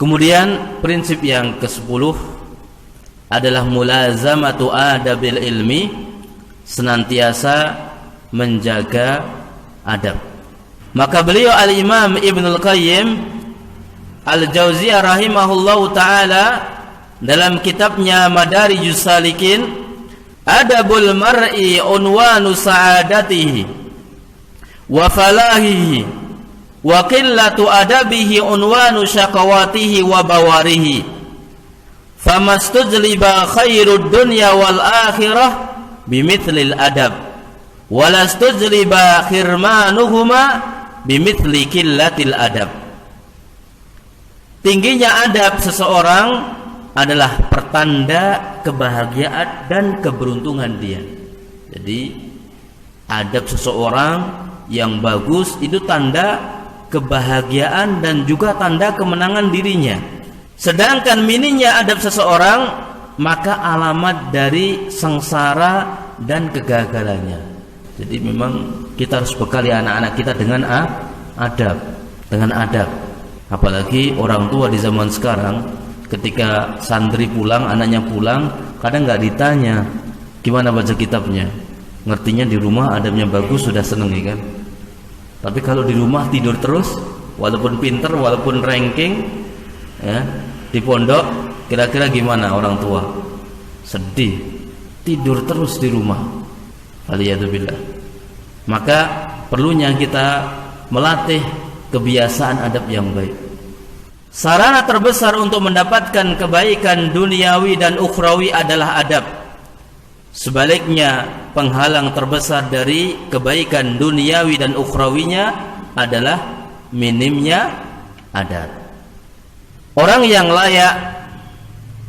Kemudian prinsip yang ke-10 adalah mulazamatu adabil ilmi, senantiasa menjaga adab. Maka beliau Al-Imam Ibnul Qayyim Al-Jauziyah rahimahullahu ta'ala dalam kitabnya Madarijus Salikin, adabul mar'i unwanu sa'adatihi wa falahihi wa qillatu adabihi unwanu syaqawatihi wa bawarihi, famastujliba khairud dunya wal akhirah bimithlil adab walastujliba khirmanuhuma bimithli qillatil adab. Tingginya adab seseorang adalah pertanda kebahagiaan dan keberuntungan dia. Jadi adab seseorang yang bagus itu tanda kebahagiaan dan juga tanda kemenangan dirinya. Sedangkan minimnya adab seseorang maka alamat dari sengsara dan kegagalannya. Jadi memang kita harus bekali anak-anak kita dengan adab, dengan adab. Apalagi orang tua di zaman sekarang, ketika santri pulang, anaknya pulang, kadang nggak ditanya gimana baca kitabnya. Ngertinya di rumah adabnya bagus, sudah seneng ya kan. Tapi kalau di rumah tidur terus, walaupun pinter, walaupun ranking, ya, di pondok, kira-kira gimana orang tua? Sedih, tidur terus di rumah. Waliyadzubillah. Maka perlunya kita melatih kebiasaan adab yang baik. Sarana terbesar untuk mendapatkan kebaikan duniawi dan ukhrawi adalah adab. Sebaliknya, penghalang terbesar dari kebaikan duniawi dan ukhrawinya adalah minimnya adab. Orang yang layak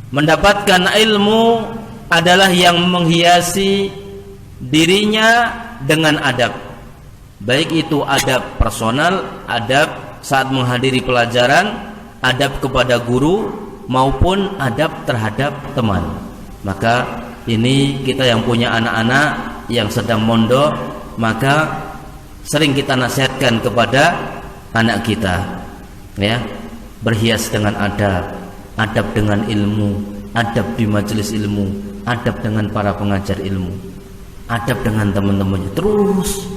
mendapatkan ilmu adalah yang menghiasi dirinya dengan adab. Baik itu adab personal, adab saat menghadiri pelajaran, adab kepada guru, maupun adab terhadap teman. Maka ini kita yang punya anak-anak yang sedang mondok, maka sering kita nasihatkan kepada anak kita, ya, berhias dengan adab, adab dengan ilmu, adab di majelis ilmu, adab dengan para pengajar ilmu, adab dengan teman-temannya. Terus,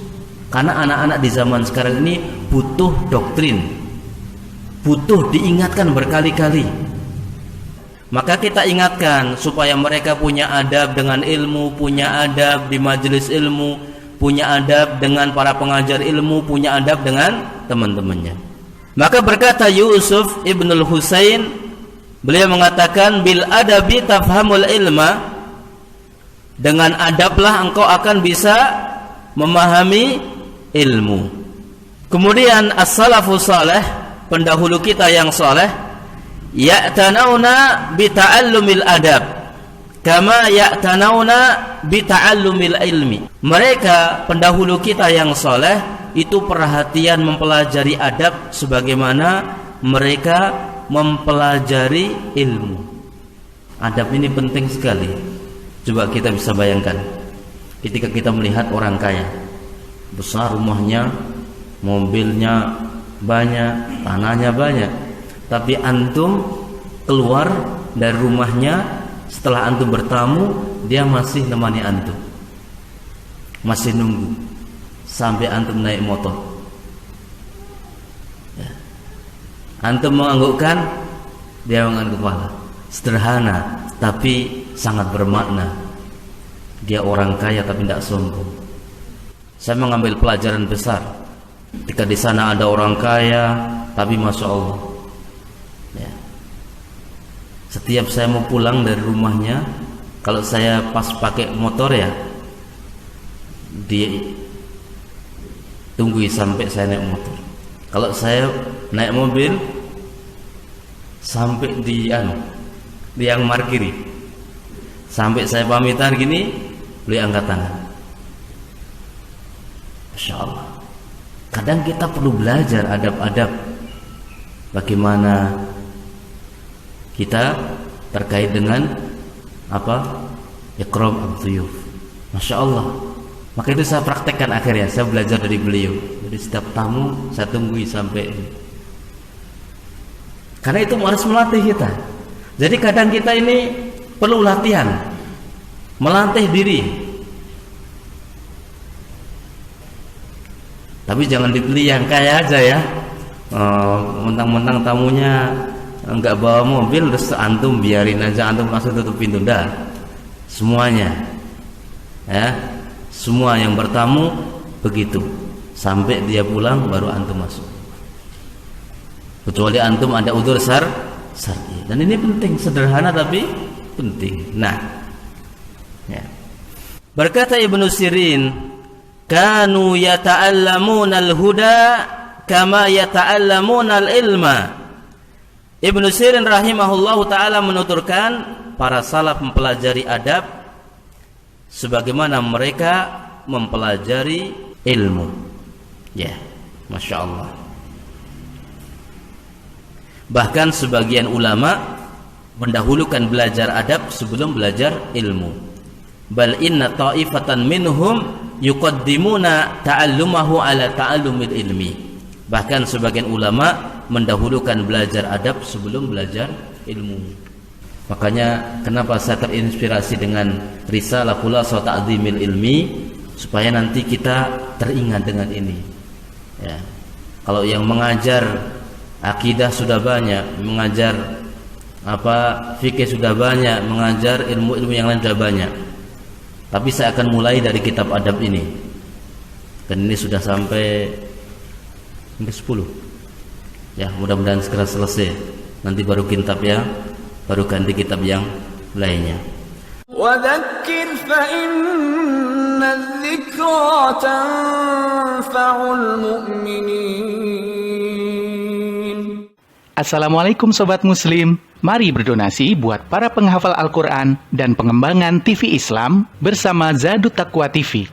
karena anak-anak di zaman sekarang ini butuh doktrin, butuh diingatkan berkali-kali. Maka kita ingatkan supaya mereka punya adab dengan ilmu, punya adab di majelis ilmu, punya adab dengan para pengajar ilmu, punya adab dengan teman-temannya. Maka berkata Yusuf Ibnul Husain, beliau mengatakan, bil adabi tafhamul ilma, dengan adablah engkau akan bisa memahami ilmu. Kemudian as-salafus salih, pendahulu kita yang saleh, ya'tanauna bita'allumil adab kama ya'tanauna bita'allumil ilmi. Mereka pendahulu kita yang saleh itu perhatian mempelajari adab sebagaimana mereka mempelajari ilmu. Adab ini penting sekali. Coba kita bisa bayangkan, ketika kita melihat orang kaya, besar rumahnya, mobilnya banyak, tanahnya banyak, tapi antum keluar dari rumahnya, setelah antum bertamu, dia masih nemani antum, masih nunggu sampai antum naik motor. Ya. Antum menganggukkan, dia mengangguk kepala. Sederhana tapi sangat bermakna. Dia orang kaya tapi tidak sombong. Saya mengambil pelajaran besar ketika di sana ada orang kaya tapi masya Allah, ya. Setiap saya mau pulang dari rumahnya, kalau saya pas pakai motor ya, dia tunggu sampai saya naik motor. Kalau saya naik mobil sampai di yang markiri, sampai saya pamitan gini, beliau angkat tangan. Masya Allah. Kadang kita perlu belajar adab-adab, bagaimana kita terkait dengan ikram ad-dhuyuf. Masya Allah. Maka itu saya praktekkan akhirnya, saya belajar dari beliau. Jadi setiap tamu saya tunggu sampai. Karena itu harus melatih kita. Jadi kadang kita ini perlu latihan, melatih diri. Tapi jangan dipilih yang kaya aja ya. Mentang-mentang tamunya enggak bawa mobil, terus antum biarin aja, antum langsung tutup pintu. Dah, semuanya, ya, semua yang bertamu begitu. Sampai dia pulang baru antum masuk. Kecuali antum ada udzur syar'i. Dan ini penting, sederhana tapi penting. Nah, ya. Berkata Ibnu Sirin, kanu yata'allamuna al-huda kama yata'allamuna al-ilma. Ibnu Sirin rahimahullahu ta'ala menuturkan, para salaf mempelajari adab sebagaimana mereka mempelajari ilmu. Ya, Masya Allah. Bahkan sebagian ulama mendahulukan belajar adab sebelum belajar ilmu. Bal inna ta'ifatan minhum yuqaddimuna ta'allumahu ala ta'allumil ilmi. Bahkan sebagian ulama mendahulukan belajar adab sebelum belajar ilmu. Makanya kenapa saya terinspirasi dengan risalah Khulasah Ta'dhimil Ilmi, supaya nanti kita teringat dengan ini. Ya. Kalau yang mengajar akidah sudah banyak, mengajar fikih sudah banyak, mengajar ilmu-ilmu yang lain sudah banyak. Tapi saya akan mulai dari kitab adab ini. Dan ini sudah sampai 10. Ya, mudah-mudahan segera selesai. Nanti baru ganti kitab yang lainnya. وذكر فإن الذكرى تنفع المؤمنين. Assalamualaikum Sobat Muslim. Mari berdonasi buat para penghafal Al-Quran dan pengembangan TV Islam bersama Zadut Taqwa TV.